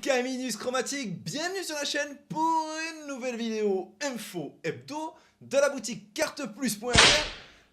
Caminus Chromatique, bienvenue sur la chaîne pour une nouvelle vidéo info hebdo de la boutique carteplus.fr.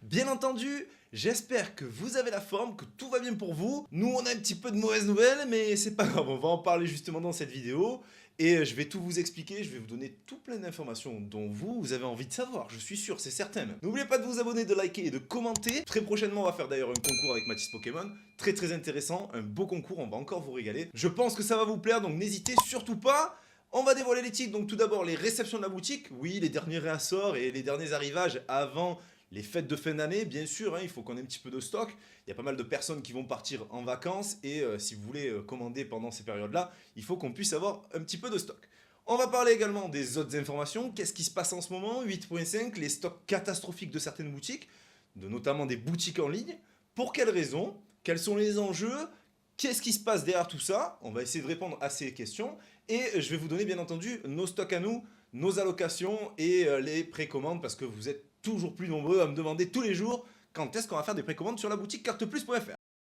Bien entendu, j'espère que vous avez la forme, que tout va bien pour vous. Nous, on a un petit peu de mauvaises nouvelles, mais c'est pas grave, on va en parler justement dans cette vidéo. Et je vais tout vous expliquer, je vais vous donner tout plein d'informations dont vous avez envie de savoir, je suis sûr, c'est certain. N'oubliez pas de vous abonner, de liker et de commenter. Très prochainement, on va faire d'ailleurs un concours avec Mathis Pokémon. Très intéressant, un beau concours, on va encore vous régaler. Je pense que ça va vous plaire, donc n'hésitez surtout pas. On va dévoiler les titres, donc tout d'abord les réceptions de la boutique. Oui, les derniers réassorts et les derniers arrivages avant les fêtes de fin d'année, bien sûr, hein, il faut qu'on ait un petit peu de stock. Il y a pas mal de personnes qui vont partir en vacances et si vous voulez commander pendant ces périodes-là, il faut qu'on puisse avoir un petit peu de stock. On va parler également des autres informations. Qu'est-ce qui se passe en ce moment? 8.5, les stocks catastrophiques de certaines boutiques, notamment des boutiques en ligne. Pour quelles raisons? Quels sont les enjeux? Qu'est-ce qui se passe derrière tout ça? On va essayer de répondre à ces questions. Et je vais vous donner bien entendu nos stocks à nous, nos allocations et les précommandes parce que vous êtes toujours plus nombreux à me demander tous les jours quand est-ce qu'on va faire des précommandes sur la boutique carteplus.fr.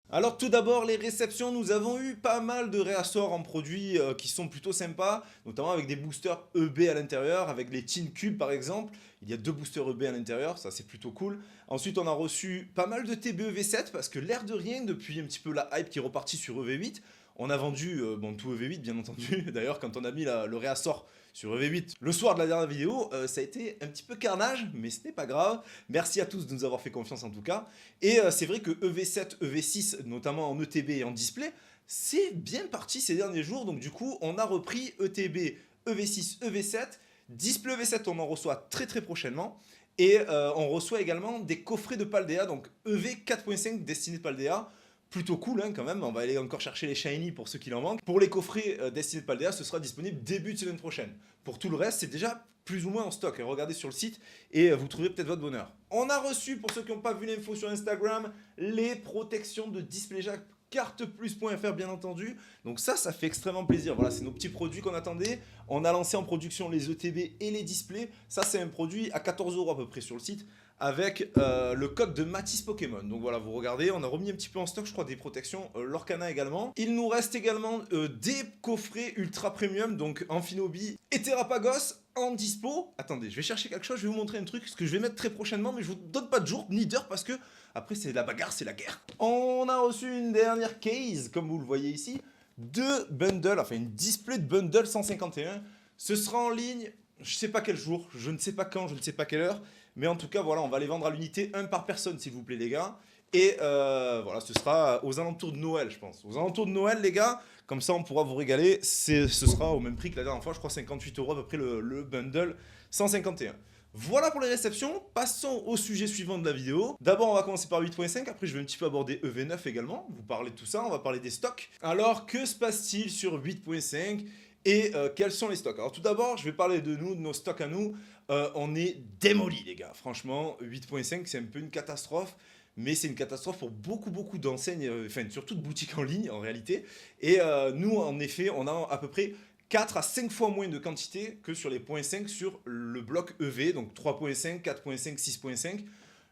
Alors tout d'abord les réceptions, nous avons eu pas mal de réassorts en produits qui sont plutôt sympas, notamment avec des boosters EB à l'intérieur, avec les Tin Cube par exemple. Il y a 2 boosters EB à l'intérieur, ça c'est plutôt cool. Ensuite on a reçu pas mal de TB EV7 parce que l'air de rien, depuis un petit peu la hype qui est repartie sur EV8, on a vendu tout EV8 bien entendu. D'ailleurs quand on a mis le réassort sur EV8 le soir de la dernière vidéo, ça a été un petit peu carnage, mais ce n'est pas grave. Merci à tous de nous avoir fait confiance en tout cas. Et c'est vrai que EV7, EV6, notamment en ETB et en display, c'est bien parti ces derniers jours. Donc du coup, on a repris ETB, EV6, EV7. Display EV7, on en reçoit très prochainement. Et on reçoit également des coffrets de Paldea, donc EV 4.5 destinés de Paldea. Plutôt cool hein, quand même, on va aller encore chercher les shiny pour ceux qui en manquent. Pour les coffrets destinés de Paldea, ce sera disponible début de semaine prochaine. Pour tout le reste, c'est déjà plus ou moins en stock. Regardez sur le site et vous trouverez peut-être votre bonheur. On a reçu, pour ceux qui n'ont pas vu l'info sur Instagram, les protections de DisplayJack carteplus.fr bien entendu. Donc ça fait extrêmement plaisir. Voilà, c'est nos petits produits qu'on attendait. On a lancé en production les ETB et les displays. Ça, c'est un produit à 14 € à peu près sur le site, avec le code de Mathis Pokémon. Donc voilà, vous regardez, on a remis un petit peu en stock, je crois, des protections Lorcana également. Il nous reste également des coffrets ultra premium, donc Amphinobi et Terrapagos en dispo. Attendez, je vais chercher quelque chose, je vais vous montrer un truc, ce que je vais mettre très prochainement, mais je vous donne pas de jour ni d'heure parce que après c'est la bagarre, c'est la guerre. On a reçu une dernière case, comme vous le voyez ici, de bundle, enfin une display de bundle 151. Ce sera en ligne, je sais pas quel jour, je ne sais pas quand, je ne sais pas quelle heure. Mais en tout cas, voilà, on va les vendre à l'unité, 1 par personne, s'il vous plaît, les gars. Et voilà, ce sera aux alentours de Noël, je pense. Aux alentours de Noël, les gars, comme ça, on pourra vous régaler. Ce sera au même prix que la dernière fois, je crois 58 € à peu près le bundle 151. Voilà pour les réceptions. Passons au sujet suivant de la vidéo. D'abord, on va commencer par 8.5. Après, je vais un petit peu aborder EV9 également. Vous parlez de tout ça, on va parler des stocks. Alors, que se passe-t-il sur 8.5 et quels sont les stocks? Alors tout d'abord, je vais parler de nous, de nos stocks à nous. On est démolis les gars, franchement 8.5 c'est un peu une catastrophe, mais c'est une catastrophe pour beaucoup d'enseignes, enfin surtout de boutiques en ligne en réalité. Et nous en effet, on a à peu près 4 à 5 fois moins de quantité que sur les .5 sur le bloc EV, donc 3.5, 4.5, 6.5.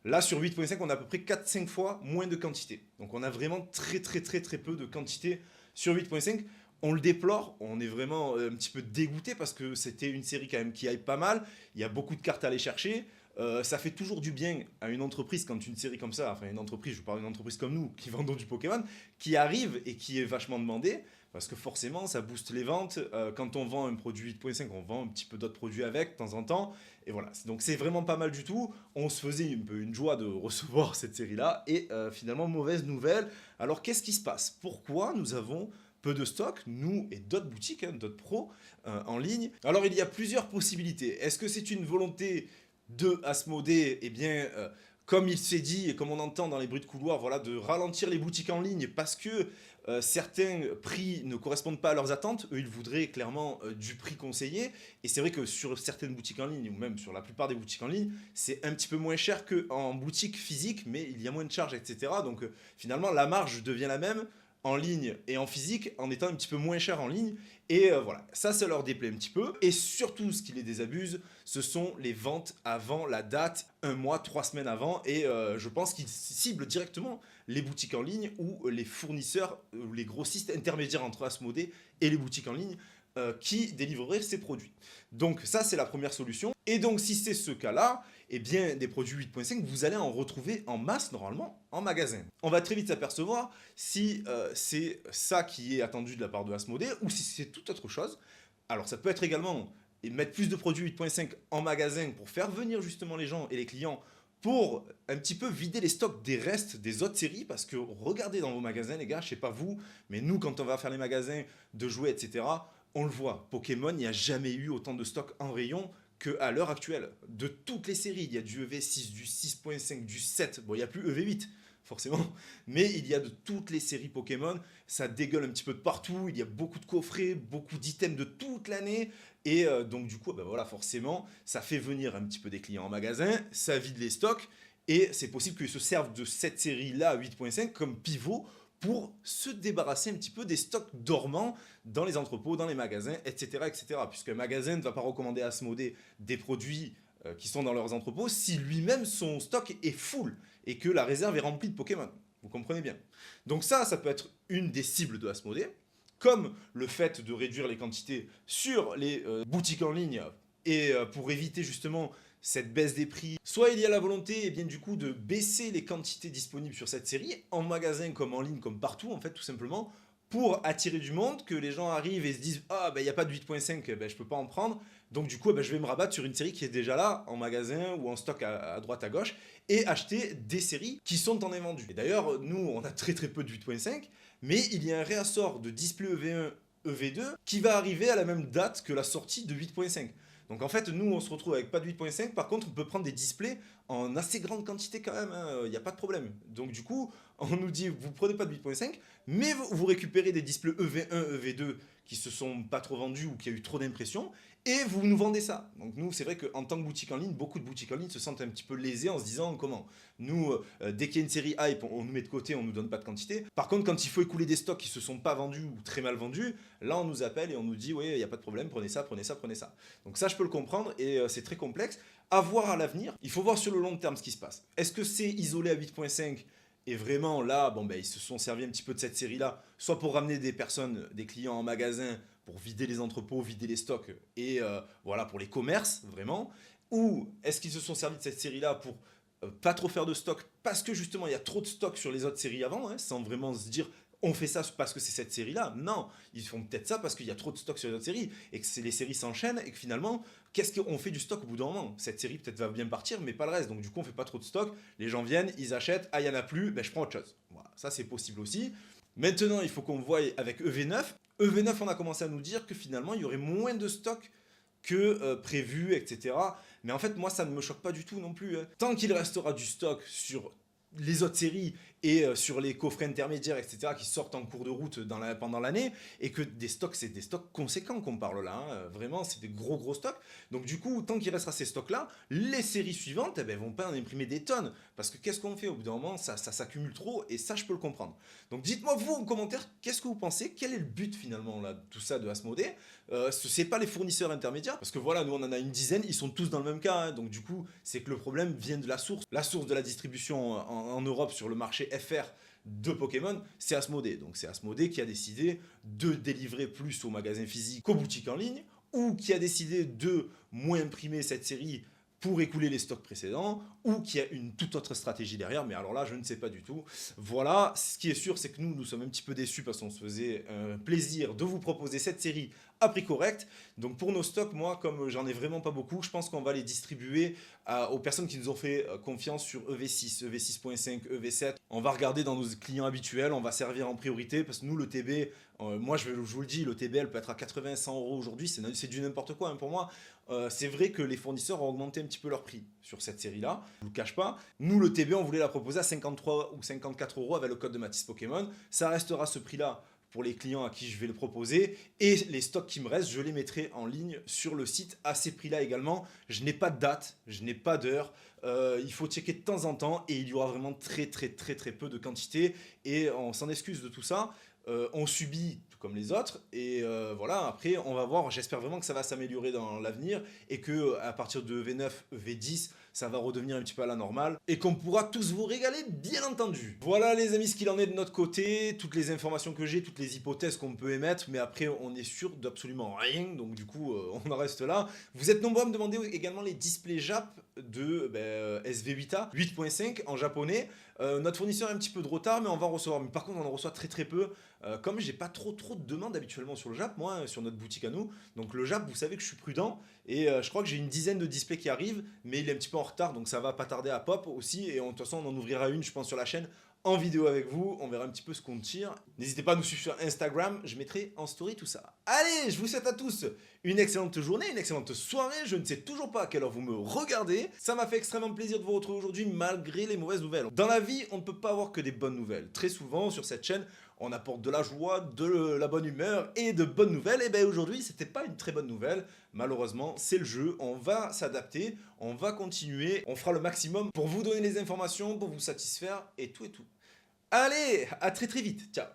Là sur 8.5 on a à peu près 4-5 fois moins de quantité. Donc on a vraiment très peu de quantité sur 8.5. On le déplore, on est vraiment un petit peu dégoûté parce que c'était une série quand même qui hype pas mal, il y a beaucoup de cartes à aller chercher, ça fait toujours du bien à une entreprise quand une série comme ça, enfin une entreprise, je parle d'une entreprise comme nous qui vendons du Pokémon, qui arrive et qui est vachement demandée, parce que forcément ça booste les ventes, quand on vend un produit 8.5 on vend un petit peu d'autres produits avec de temps en temps, et voilà, donc c'est vraiment pas mal du tout, on se faisait un peu une joie de recevoir cette série là, et finalement mauvaise nouvelle. Alors qu'est-ce qui se passe? Pourquoi nous avons peu de stock, nous et d'autres boutiques, hein, d'autres pros en ligne? Alors il y a plusieurs possibilités. Est-ce que c'est une volonté de Asmodée, eh bien, comme il s'est dit et comme on entend dans les bruits de couloir, voilà, de ralentir les boutiques en ligne parce que certains prix ne correspondent pas à leurs attentes. Eux, ils voudraient clairement du prix conseillé. Et c'est vrai que sur certaines boutiques en ligne, ou même sur la plupart des boutiques en ligne, c'est un petit peu moins cher qu'en boutique physique, mais il y a moins de charges, etc. Donc finalement, la marge devient la même. en ligne et en physique en étant un petit peu moins cher en ligne. Et voilà, ça leur déplaît un petit peu. Et surtout, ce qui les désabuse, ce sont les ventes avant la date, 1 mois, 3 semaines avant. Et je pense qu'ils ciblent directement les boutiques en ligne ou les fournisseurs, ou les grossistes intermédiaires entre Asmodée et les boutiques en ligne qui délivreraient ces produits. Donc ça, c'est la première solution. Et donc, si c'est ce cas-là, eh bien, des produits 8.5, vous allez en retrouver en masse, normalement, en magasin. On va très vite s'apercevoir si c'est ça qui est attendu de la part de Asmodée ou si c'est toute autre chose. Alors, ça peut être également mettre plus de produits 8.5 en magasin pour faire venir justement les gens et les clients pour un petit peu vider les stocks des restes des autres séries, parce que regardez dans vos magasins, les gars, je sais pas vous, mais nous, quand on va faire les magasins de jouets, etc., on le voit, Pokémon, il n'y a jamais eu autant de stocks en rayon qu'à l'heure actuelle. De toutes les séries, il y a du EV6, du 6.5, du 7, bon, il n'y a plus EV8, forcément, mais il y a de toutes les séries Pokémon, ça dégueule un petit peu de partout, il y a beaucoup de coffrets, beaucoup d'items de toute l'année, et donc du coup, ben voilà, forcément, ça fait venir un petit peu des clients en magasin, ça vide les stocks, et c'est possible qu'ils se servent de cette série-là 8.5 comme pivot pour se débarrasser un petit peu des stocks dormants dans les entrepôts, dans les magasins, etc. etc. Puisqu'un magasin ne va pas recommander à Asmodée des produits qui sont dans leurs entrepôts si lui-même son stock est full et que la réserve est remplie de Pokémon. Vous comprenez bien. Donc ça peut être une des cibles de Asmodée, comme le fait de réduire les quantités sur les boutiques en ligne et pour éviter justement cette baisse des prix. Soit il y a la volonté et bien du coup de baisser les quantités disponibles sur cette série, en magasin comme en ligne, comme partout en fait, tout simplement, pour attirer du monde, que les gens arrivent et se disent « Ah, ben il n'y a pas de 8.5, ben je peux pas en prendre, donc du coup ben, je vais me rabattre sur une série qui est déjà là, en magasin ou en stock à droite à gauche, et acheter des séries qui sont en invendus. » Et d'ailleurs, nous, on a très peu de 8.5, mais il y a un réassort de display EV1, EV2 qui va arriver à la même date que la sortie de 8.5. Donc en fait, nous, on se retrouve avec pas de 8.5. Par contre, on peut prendre des displays en assez grande quantité quand même. Il n'y a pas de problème. Donc du coup, on nous dit, vous prenez pas de 8.5, mais vous récupérez des displays EV1, EV2 qui se sont pas trop vendus ou qui a eu trop d'impressions, et vous nous vendez ça. Donc nous, c'est vrai qu'en tant que boutique en ligne, beaucoup de boutiques en ligne se sentent un petit peu lésées en se disant comment nous, dès qu'il y a une série hype, on nous met de côté, on nous donne pas de quantité. Par contre, quand il faut écouler des stocks qui se sont pas vendus ou très mal vendus, là on nous appelle et on nous dit oui, il n'y a pas de problème, prenez ça, prenez ça, prenez ça. Donc ça, je peux le comprendre et c'est très complexe. À voir à l'avenir, il faut voir sur le long terme ce qui se passe. Est-ce que c'est isolé à 8.5 et vraiment là, bon, ben, ils se sont servis un petit peu de cette série-là, soit pour ramener des personnes, des clients en magasin, pour vider les entrepôts, vider les stocks, et voilà, pour les commerces, vraiment. Ou est-ce qu'ils se sont servis de cette série-là pour pas trop faire de stock, parce que justement il y a trop de stock sur les autres séries avant, hein, sans vraiment se dire on fait ça parce que c'est cette série-là. Non, ils font peut-être ça parce qu'il y a trop de stock sur les autres séries, et que les séries s'enchaînent, et que finalement, qu'est-ce qu'on fait du stock au bout d'un moment? Cette série peut-être va bien partir, mais pas le reste. Donc du coup, on fait pas trop de stock, les gens viennent, ils achètent, ah il y en a plus, ben je prends autre chose. Voilà, ça c'est possible aussi. Maintenant, il faut qu'on voie avec EV9. EV9, on a commencé à nous dire que finalement, il y aurait moins de stock que prévu, etc. Mais en fait, moi, ça ne me choque pas du tout non plus. Hein. Tant qu'il restera du stock sur les autres séries et sur les coffrets intermédiaires, etc., qui sortent en cours de route pendant l'année, et que des stocks, c'est des stocks conséquents qu'on parle là, hein. Vraiment, c'est des gros stocks. Donc du coup, tant qu'il restera ces stocks-là, les séries suivantes, eh ben, vont pas en imprimer des tonnes, parce que qu'est-ce qu'on fait au bout d'un moment, ça s'accumule trop, et ça, je peux le comprendre. Donc dites-moi, vous, en commentaire, qu'est-ce que vous pensez? Quel est le but, finalement, là, de tout ça, de Asmodée? C'est pas les fournisseurs intermédiaires, parce que voilà, nous, on en a une dizaine, ils sont tous dans le même cas, hein. Donc du coup, c'est que le problème vient de la source. La source de la distribution en Europe sur le marché FR de Pokémon, c'est Asmodée. Donc c'est Asmodée qui a décidé de délivrer plus aux magasins physiques qu'aux boutiques en ligne, ou qui a décidé de moins imprimer cette série pour écouler les stocks précédents, ou qui a une toute autre stratégie derrière, mais alors là, je ne sais pas du tout. Voilà, ce qui est sûr, c'est que nous sommes un petit peu déçus parce qu'on se faisait un plaisir de vous proposer cette série à prix correct. Donc pour nos stocks, moi, comme j'en ai vraiment pas beaucoup, je pense qu'on va les distribuer aux personnes qui nous ont fait confiance sur EV6, EV6.5, EV7. On va regarder dans nos clients habituels, on va servir en priorité, parce que nous, le TB, moi je vous le dis, le TB, elle peut être à 80, 100 euros aujourd'hui, c'est du n'importe quoi, hein, pour moi. C'est vrai que les fournisseurs ont augmenté un petit peu leur prix sur cette série-là, je vous le cache pas. Nous, le TB, on voulait la proposer à 53 ou 54 euros avec le code de Mathis Pokémon. Ça restera ce prix-là pour les clients à qui je vais le proposer, et les stocks qui me restent, je les mettrai en ligne sur le site à ces prix-là également. Je n'ai pas de date, je n'ai pas d'heure, il faut checker de temps en temps, et il y aura vraiment très peu de quantité, et on s'en excuse de tout ça. on subit tout comme les autres. Et voilà, après, on va voir. J'espère vraiment que ça va s'améliorer dans l'avenir et que à partir de V9, V10, ça va redevenir un petit peu à la normale et qu'on pourra tous vous régaler, bien entendu. Voilà les amis, ce qu'il en est de notre côté, toutes les informations que j'ai, toutes les hypothèses qu'on peut émettre, mais après on est sûr d'absolument rien, donc du coup on en reste là. Vous êtes nombreux à me demander également les displays Jap de SV8A 8.5 en japonais. Notre fournisseur a un petit peu de retard, mais on va en recevoir. Mais par contre, on en reçoit très très peu. Comme j'ai pas trop de demandes habituellement sur le Jap, moi, sur notre boutique à nous. Donc le Jap, vous savez que je suis prudent. Et je crois que j'ai une dizaine de displays qui arrivent, mais il est un petit peu en retard, donc ça va pas tarder à pop aussi. Et de toute façon, on en ouvrira une, je pense, sur la chaîne en vidéo avec vous. On verra un petit peu ce qu'on tire. N'hésitez pas à nous suivre sur Instagram, je mettrai en story tout ça. Allez, je vous souhaite à tous une excellente journée, une excellente soirée. Je ne sais toujours pas à quelle heure vous me regardez. Ça m'a fait extrêmement plaisir de vous retrouver aujourd'hui malgré les mauvaises nouvelles. Dans la vie, on ne peut pas avoir que des bonnes nouvelles. Très souvent sur cette chaîne, on apporte de la joie, de la bonne humeur et de bonnes nouvelles. Et bien aujourd'hui, c'était pas une très bonne nouvelle. Malheureusement, c'est le jeu. On va s'adapter, on va continuer. On fera le maximum pour vous donner les informations, pour vous satisfaire et tout et tout. Allez, à très très vite. Ciao.